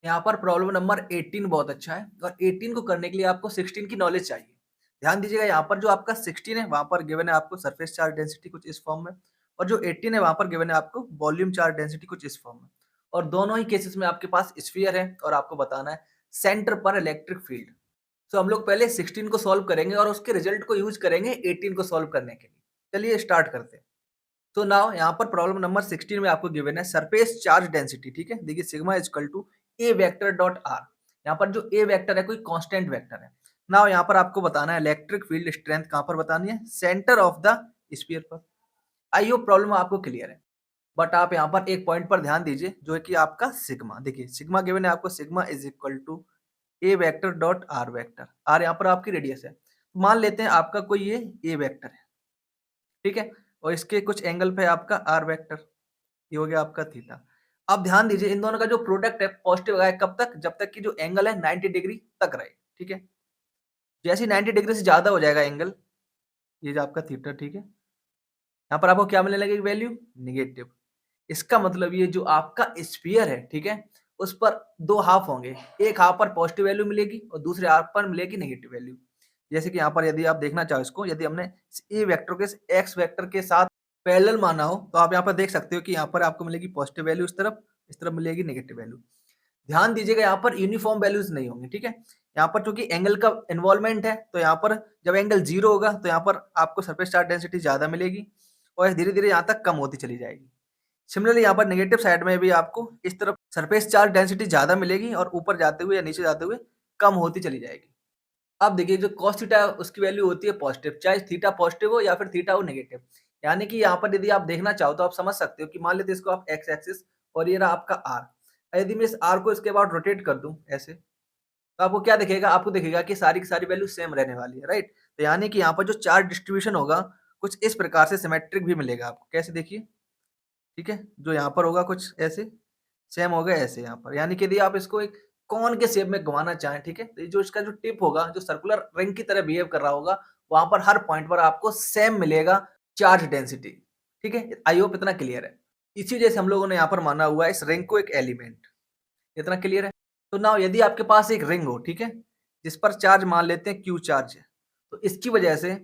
यहाँ पर problem number 18 बहुत अच्छा है और 18 को करने के लिए आपको 16 की नॉलेज चाहिए। ध्यान दीजिएगा यहाँ पर जो आपका 16 है वहाँ पर गिवन है आपको सरफेस चार्ज डेंसिटी कुछ इस फॉर्म में और जो 18 है वहाँ पर गिवन है आपको वॉल्यूम चार्ज डेंसिटी कुछ इस फॉर्म में। और दोनों ही केसेस में आपके पास स्फीयर है और आपको बताना है सेंटर पर इलेक्ट्रिक फील्ड। तो हम लोग पहले 16 को सॉल्व करेंगे और उसके रिजल्ट को यूज करेंगे 18 को सॉल्व करने के लिए। चलिए स्टार्ट करते हैं। तो नाउ यहाँ पर प्रॉब्लम नंबर 16 में आपको गिवन है सरफेस चार्ज डेंसिटी। ठीक है, देखिए sigma is equal to a vector dot r. यहाँ पर जो ए वेक्टर है कोई कांस्टेंट वेक्टर है। नाउ यहाँ पर आपको बताना है इलेक्ट्रिक फील्ड स्ट्रेंथ कहाँ पर बतानी है, सेंटर ऑफ द स्फीयर पर। आई होप प्रॉब्लम आपको क्लियर है। बट आप यहाँ पर एक पॉइंट पर ध्यान दीजिए जो है कि आपका सिग्मा। देखिए सिग्मा गिवन है आपको, sigma is equal to a vector dot r vector. R यहाँ पर आपकी रेडियस है। मान लेते हैं आपका कोई ये ए वेक्टर है, ठीक है, और इसके कुछ एंगल पे आपका आर वेक्टर, ये हो गया आपका थीटा। अब ध्यान दीजिए इन दोनों का जो प्रोडक्ट है पॉजिटिव है कब तक, जब तक कि जो एंगल है 90 डिग्री तक रहे। ठीक है, जैसे ही 90 डिग्री से ज्यादा हो जाएगा एंगल, ये जो आपका थीटा, ठीक है, यहाँ पर आपको क्या मिलने लगेगी वैल्यू, निगेटिव। इसका मतलब ये जो आपका स्फीयर है, ठीक है, उस पर दो हाफ होंगे, एक हाफ पर पॉजिटिव वैल्यू मिलेगी और दूसरे हाफ पर मिलेगी नेगेटिव वैल्यू। जैसे कि यहाँ पर यदि आप देखना चाहो इसको, यदि हमने ए वेक्टर के एक्स वेक्टर के साथ पैरेलल माना हो तो आप यहाँ पर देख सकते हो कि यहाँ पर आपको मिलेगी पॉजिटिव वैल्यू इस तरफ मिलेगी नेगेटिव वैल्यू। ध्यान दीजिएगा यहाँ पर यूनिफॉर्म वैल्यूज नहीं होंगी। ठीक है, यहाँ पर चूंकि एंगल का इन्वॉल्वमेंट है तो यहाँ पर जब एंगल जीरो होगा तो यहाँ पर आपको सरफेस चार्ज डेंसिटी ज्यादा मिलेगी और धीरे धीरे यहाँ तक कम होती चली जाएगी। सिमिलरली यहाँ पर नेगेटिव साइड में भी आपको इस तरफ सरफेस चार्ज डेंसिटी ज्यादा मिलेगी और ऊपर जाते हुए या नीचे जाते हुए कम होती चली जाएगी। अब देखिए जो cos थीटा है उसकी वैल्यू होती है पॉजिटिव, चाहे थीटा पॉजिटिव हो या फिर थीटा हो नेगेटिव। यानी कि यहाँ पर यदि आप देखना चाहो तो आप समझ सकते हो कि मान लेते इसको आप एक्स एक्सिस और ये रहा आपका आर। यदि मैं इस आर को इसके बाद रोटेट कर दूं ऐसे, तो आपको क्या दिखेगा, आपको दिखेगा कि सारी की सारी वैल्यू सेम रहने वाली है, राइट। तो यानी कि यहाँ पर जो चार्ज डिस्ट्रीब्यूशन होगा कुछ इस प्रकार से सिमेट्रिक भी मिलेगा आपको। कैसे देखिए, ठीक है, जो यहाँ पर होगा कुछ ऐसे सेम होगा ऐसे यहाँ पर। यानी कि यदि आप इसको एक कॉन के शेप में घुमाना चाहें, ठीक है, तो जो इसका जो टिप होगा जो सर्कुलर रिंग की तरह बिहेव कर रहा होगा, वहां पर हर पॉइंट पर आपको सेम मिलेगा चार्ज डेंसिटी। ठीक है, आई होप इतना क्लियर है। इसी वजह से हम लोगों ने यहाँ पर माना हुआ है इस रिंग को एक एलिमेंट। इतना क्लियर है। तो नाउ यदि आपके पास एक रिंग हो, ठीक है, जिस पर चार्ज मान लेते हैं क्यू चार्ज है, तो इसकी वजह से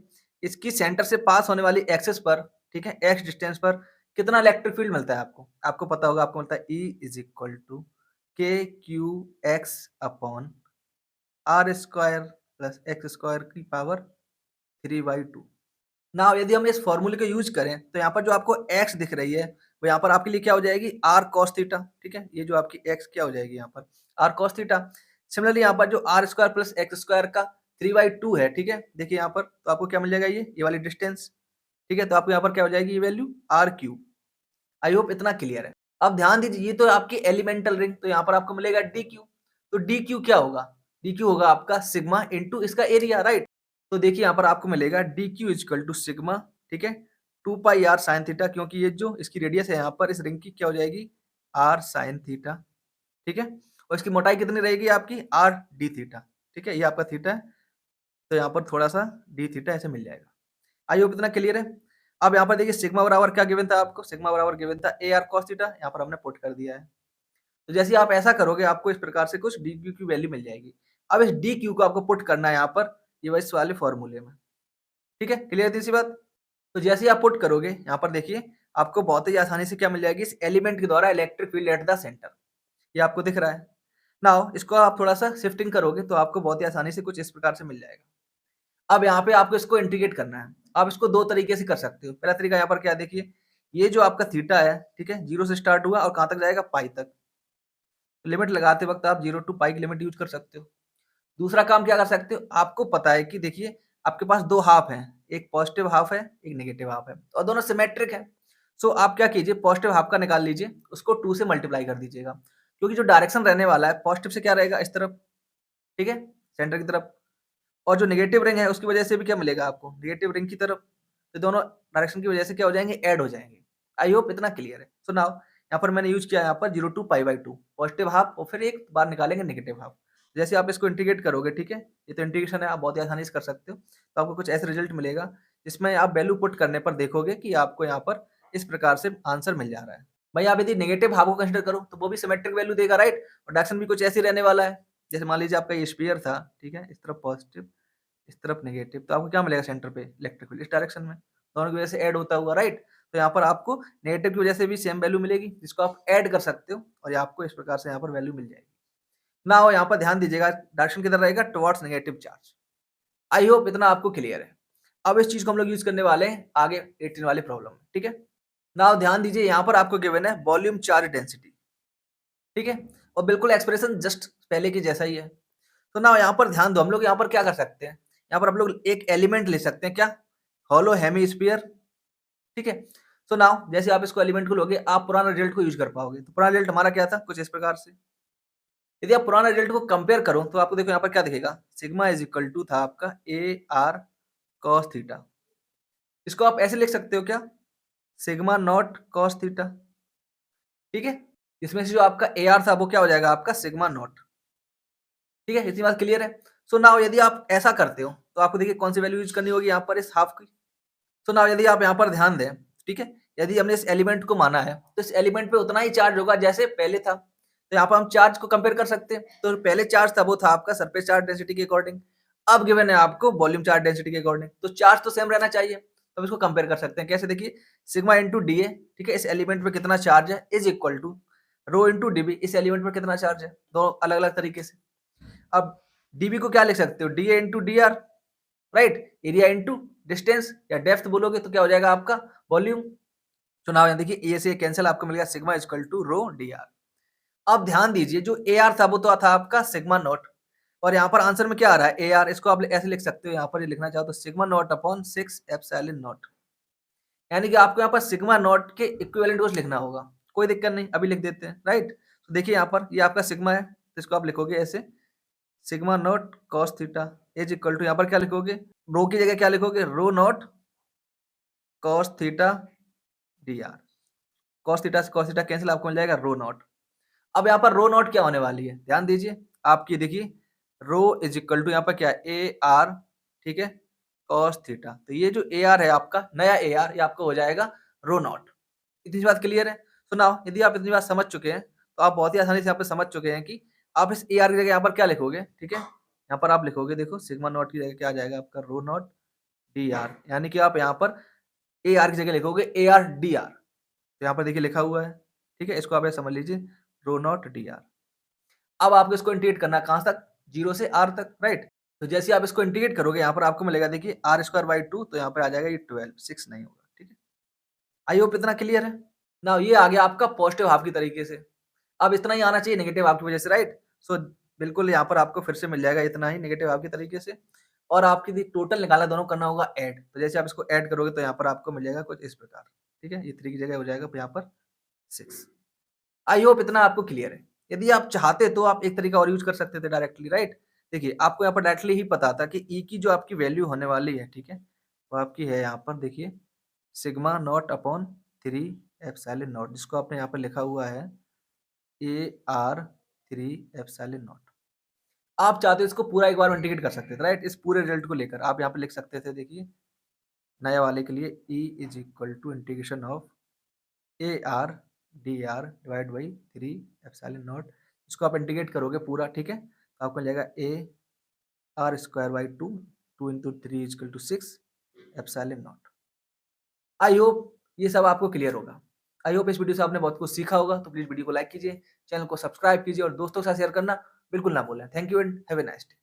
इसकी सेंटर से पास होने वाली एक्सिस पर, ठीक है, एक्स डिस्टेंस पर कितना इलेक्ट्रिक फील्ड मिलता है आपको, आपको पता होगा, आपको मिलता है E is equal to k q x upon r square plus x square की पावर 3/2। नाउ यदि हम इस फॉर्मूले को यूज करें तो यहाँ पर जो आपको x दिख रही है वो यहाँ पर आपके लिए क्या हो जाएगी, r cos थीटा। ठीक है, ये जो आपकी x क्या हो जाएगी यहाँ पर r cos थीटा। सिमिलरली यहाँ पर जो r square plus x square का 3/2 है, ठीक है, देखिए यहाँ पर तो आपको क्या मिल जाएगा, ये वाली डिस्टेंस। ठीक है, तो आपको यहाँ पर क्या हो जाएगी ये value r cube. I hope इतना क्लियर है। अब ध्यान दीजिए ये तो आपकी एलिमेंटल रिंग, तो यहाँ पर आपको मिलेगा डी क्यू। तो डी क्यू क्या होगा, डी क्यू होगा आपका सिग्मा इंटू इसका एरिया, राइट। तो देखिए यहाँ पर आपको मिलेगा d q is equal to sigma, ठीक है, 2 पाई आर साइन थीटा, क्योंकि ये जो इसकी रेडियस है यहाँ पर इस रिंग की क्या हो जाएगी, आर साइन थीटा। ठीक है, और इसकी मोटाई कितनी रहेगी आपकी, आर डी थीटा। ठीक है, ये आपका थीटा है, तो यहाँ पर थोड़ा सा डी थीटा ऐसे मिल जाएगा। आई होप इतना क्लियर है। अब यहाँ पर देखिए सिग्मा बराबर क्या गिवन था आपको, सिग्मा बराबर गिवन था ए आर कॉस थीटा, यहाँ पर हमने पुट कर दिया है। तो जैसे आप ऐसा करोगे आपको इस प्रकार से कुछ डी क्यू की वैल्यू मिल जाएगी। अब इस डी क्यू को आपको पुट करना है यहाँ पर ये इस वाले फॉर्मूले में। ठीक है, क्लियर थी इसी बात। तो जैसे ही आप पुट करोगे यहाँ पर देखिए आपको बहुत ही आसानी से क्या मिल जाएगी, इस एलिमेंट के द्वारा electric field at the centre, ये आपको दिख रहा है। नाउ इसको आप थोड़ा सा शिफ्टिंग करोगे तो आपको बहुत ही आसानी से कुछ इस प्रकार से मिल जाएगा। अब यहाँ पे आपको इसको इंटीग्रेट करना है। आप इसको दो तरीके से कर सकते हो। पहला तरीका यहाँ पर क्या देखिए, ये जो आपका थीटा है, ठीक है, जीरो से स्टार्ट हुआ और कहाँ तक जाएगा, पाई तक। लिमिट लगाते वक्त आप 0 टू पाई की लिमिट यूज कर सकते हो। दूसरा काम क्या कर सकते हो, आपको पता है कि देखिए आपके पास दो हाफ हैं, एक पॉजिटिव हाफ है एक नेगेटिव हाफ है और दोनों सिमेट्रिक है। सो आप क्या कीजिए, पॉजिटिव हाफ का निकाल लीजिए, उसको 2 से मल्टीप्लाई कर दीजिएगा, क्योंकि जो डायरेक्शन रहने वाला है पॉजिटिव से क्या रहेगा, इस तरफ, ठीक है, सेंटर की तरफ। और जो नेगेटिव रिंग है उसकी वजह से भी क्या मिलेगा आपको, नेगेटिव रिंग की तरफ। तो दोनों डायरेक्शन की वजह से क्या हो जाएंगे, ऐड हो जाएंगे। आई होप इतना क्लियर है। सो नाउ यहाँ पर मैंने यूज किया यहाँ पर 0 टू पाई/2 पॉजिटिव हाफ और फिर एक बार निकालेंगे नेगेटिव हाफ। जैसे आप इसको इंटीग्रेट करोगे, ठीक है, ये तो इंटीग्रेशन है, आप बहुत ही आसानी से कर सकते हो। तो आपको कुछ ऐसे रिजल्ट मिलेगा जिसमें आप वैल्यू पुट करने पर देखोगे कि आपको यहाँ पर इस प्रकार से आंसर मिल जा रहा है। भाई आप यदि नेगेटिव हाफ को कंसीडर करो तो वो भी सिमेट्रिक वैल्यू देगा, राइट? और डायरेक्शन भी कुछ ऐसे ही रहने वाला है। जैसे मान लीजिए आपका ये स्फीयर था, ठीक है? इस तरफ पॉजिटिव, इस तरफ नेगेटिव, तो आपको क्या मिलेगा सेंटर पे? इलेक्ट्रिक फील्ड इस डायरेक्शन में, दोनों की वजह से ऐड होता हुआ, राइट? तो यहाँ पर आपको नेगेटिव की वजह से भी सेम वैल्यू मिलेगी, जिसको आप ऐड कर सकते हो और ये आपको इस प्रकार से यहाँ पर वैल्यू मिल जाएगी। नाउ यहाँ पर ध्यान दीजिएगा, डायरेक्शन किधर रहेगा? Towards negative charge. आई होप इतना आपको क्लियर है। अब इस चीज को हम लोग यूज करने वाले हैं आगे 18 वाले प्रॉब्लम में, ठीक है? नाउ ध्यान दीजिए, यहाँ पर आपको गिवन है वॉल्यूम चार्ज डेंसिटी, ठीक है? और बिल्कुल एक्सप्रेशन जस्ट पहले की जैसा ही है। तो नाउ यहाँ पर ध्यान दो, हम लोग यहाँ पर क्या कर सकते हैं? यहाँ पर हम लोग एक एलिमेंट ले सकते हैं, क्या? हॉलो हेमीस्फीयर, ठीक है? तो नाउ जैसे आप इसको एलिमेंट को लोगे, आप पुराना रिजल्ट को यूज कर पाओगे। तो पुराना रिजल्ट हमारा क्या था? कुछ इस प्रकार से। यदि आप पुराना रिजल्ट को कंपेयर करो तो आपको देखो यहाँ पर क्या दिखेगा? सिग्मा इज इक्वल टू था आपका ए आर कॉस थीटा। इसको आप ऐसे लिख सकते हो क्या? सिग्मा नॉट कॉस थीटा, ठीक है? इसमें से जो आपका ए आर था वो क्या हो जाएगा? आपका सिग्मा नॉट, ठीक है? इतनी बात क्लियर है? सो नाउ यदि आप ऐसा करते हो तो आपको देखिए कौन सी वैल्यू यूज करनी होगी यहाँ पर इस हाफ की। सो नाउ यदि आप यहाँ पर ध्यान दें, ठीक है? यदि हमने इस एलिमेंट को माना है तो इस एलिमेंट पे उतना ही चार्ज होगा जैसे पहले था। तो यहाँ पर हम चार्ज को कंपेयर कर सकते हैं। तो पहले चार्ज था वो था आपका सरफेस चार्ज डेंसिटी के अकॉर्डिंग, अब गिवन है आपको वॉल्यूम चार्ज डेंसिटी के अकॉर्डिंग। तो चार्ज तो सेम रहना चाहिए, तो इसको कंपेयर कर सकते हैं। कैसे? देखिए, सिग्मा इंटू डी ए, ठीक है? इस एलिमेंट पे कितना चार्ज है, is equal to rho into d b, इस एलिमेंट पर कितना चार्ज है। दो अलग अलग तरीके से। अब डीबी को क्या लिख सकते हो? D A into D R, right? Area into distance या डेप्थ बोलोगे तो क्या हो जाएगा आपका? वॉल्यूम। तो नाउ यहाँ देखिए, ए से कैंसिल, आपको मिल गया sigma equal to rho d r. अब ध्यान दीजिए, जो ए आर था वो तो था आपका सिग्मा नॉट, और यहाँ पर आंसर में क्या आ रहा है? A R. इसको आप ऐसे लिख सकते हो, यहाँ पर ये लिखना चाहो तो sigma not upon 6 epsilon not, यानी कि आपको यहाँ पर सिग्मा नॉट के इक्विवेलेंट को लिखना होगा। कोई दिक्कत नहीं, अभी लिख देते हैं, राइट? तो देखिए यहाँ पर ये आपका सिग्मा है, तो इसको आप लिखोगे ऐसे sigma not cos theta is equal to, यहाँ पर क्या लिखोगे? रो की जगह क्या लिखोगे? Rho not cos theta d r. Cos theta से कॉस थीटा कैंसिल, आपको मिल जाएगा रो नॉट। अब यहाँ पर रो नॉट क्या होने वाली है? ध्यान दीजिए, आपकी देखिए रो इज इक्वल टू यहाँ पर क्या? ए आर, ठीक है? Cos theta. तो ये जो ए आर है आपका नया ए आर, ये आपका हो जाएगा रो नॉट। इतनी बात क्लियर है? तो नाउ यदि आप इतनी बात समझ चुके हैं तो आप बहुत ही आसानी से यहाँ पे समझ चुके हैं कि आप इस ए आर की जगह यहाँ पर क्या लिखोगे, ठीक है? यहाँ पर आप लिखोगे, देखो सिग्मा नॉट की जगह क्या आ जाएगा आपका? रो नॉट डी आर, यानी कि आप यहाँ पर ए आर की जगह लिखोगे ए आर डी आर। तो यहाँ पर देखिए लिखा हुआ है, ठीक है? इसको आप ऐसे समझ लीजिए, रो नॉट डी आर। अब आपको इसको इंटीग्रेट करना है कहाँ तक? 0 से r तक, राइट? तो जैसे आप इसको इंटीग्रेट करोगे, यहाँ पर आपको मिलेगा देखिए r स्क्वायर बाई 2, तो यहाँ पर आ जाएगा ये 12, 6 नहीं होगा, ठीक है? आई होप इतना क्लियर है? नाउ ये आ गया आपका पॉजिटिव हाफ की तरीके से। अब इतना ही आना चाहिए नेगेटिव हाफ की वजह से, राइट? सो बिल्कुल यहाँ पर आपको फिर से मिल जाएगा इतना ही नेगेटिव हाफ की तरीके से, और आपकी टोटल निकालना, दोनों करना होगा ऐड। तो जैसे आप इसको ऐड करोगे तो यहाँ पर आपको मिल जाएगा कुछ इस प्रकार, ठीक है? ये 3 की जगह हो जाएगा यहाँ पर 6। आई होप इतना आपको क्लियर है। यदि आप चाहते तो आप एक तरीका और यूज कर सकते थे डायरेक्टली, राइट? देखिए, आपको यहाँ पर डायरेक्टली ही पता था कि ई की जो आपकी वैल्यू होने वाली है, ठीक है? वो आपकी है यहाँ पर देखिए sigma not upon 3 epsilon not, जिसको आपने यहाँ पर लिखा हुआ है ए आर 3 एप्सिलॉन नॉट। आप चाहते हो इसको पूरा एक बार इंटीग्रेट कर सकते थे, राइट? इस पूरे रिजल्ट को लेकर आप यहाँ पे लिख सकते थे, देखिए नया वाले के लिए E is equal to integration of a r d r divide by 3 epsilon naught. इसको आप इंटीग्रेट करोगे पूरा, ठीक है? तो आपको मिल जाएगा a r square by 2, 2 into 3 is equal to 6 epsilon naught. I hope ये सब आपको क्लियर होगा। आई होप इस वीडियो से आपने बहुत कुछ सीखा होगा। तो प्लीज वीडियो को लाइक कीजिए, चैनल को सब्सक्राइब कीजिए और दोस्तों के साथ शेयर करना बिल्कुल ना भूलें। Thank you and have a nice day.